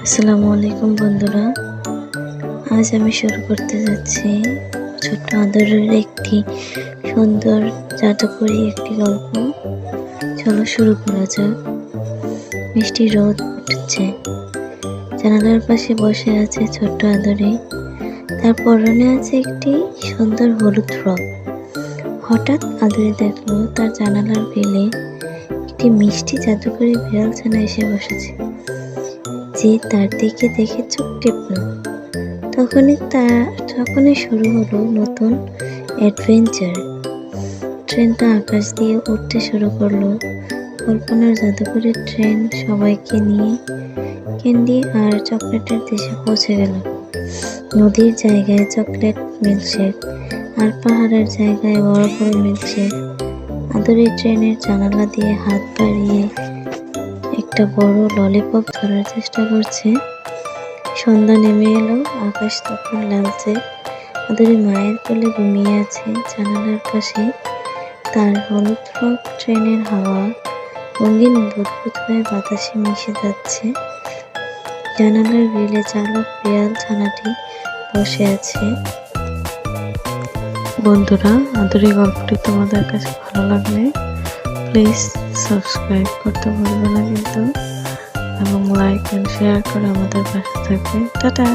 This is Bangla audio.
আসসালামু আলাইকুম বন্ধুরা, আজ আমি শুরু করতে যাচ্ছি ছোট্ট আদরের একটি সুন্দর জাদুকরী একটি গল্প। চলো শুরু করা যাক। মিষ্টি রোদ উঠছে, জানালার পাশে বসে আছে ছোট্ট আদরে। তার পরনে আছে একটি সুন্দর হলুদ ফ্রক। হঠাৎ আদরে দেখলো তার জানালার গ্রিলে একটি মিষ্টি জাদুকরী বিড়াল ছানা এসে বসেছে, যে তার দিকে দেখে চোখ টিপল। তখনই শুরু হলো নতুন অ্যাডভেঞ্চার। ট্রেনটা আকাশ দিয়ে উঠতে শুরু করলো। কল্পনার জাদুকরী ট্রেন সবাইকে নিয়ে ক্যান্ডি আর চকলেটের দেশে পৌঁছে গেল। নদীর জায়গায় চকলেট মিল্কশেক আর পাহাড়ের জায়গায় বড় বড় মিল্কশেক। আদরে ট্রেনের জানালা দিয়ে হাত বাড়িয়ে একটা বড় ললিপপ ধরার চেষ্টা করছে। সন্ধ্যা নেমে এলো, আকাশ তখন লালচে। আদরে মায়ের কোলে ঘুমিয়ে আছে। জানালার পাশে তার হলুদ ফ্রক। ট্রেনের হাওয়া রঙিন বুদবুদ হয়ে বাতাসে মিশে যাচ্ছে। জানালার গ্রিলে চালক বিড়াল ছানাটি বসে আছে। বন্ধুরা, আদরে গল্পটি তোমাদের কাছে ভালো লাগলে প্লিজ সাবস্ক্রাইব করতে ভুলবে না কিন্তু, এবং লাইক এন্ড শেয়ার করে আমাদের পাশে থাকবে। টাটা।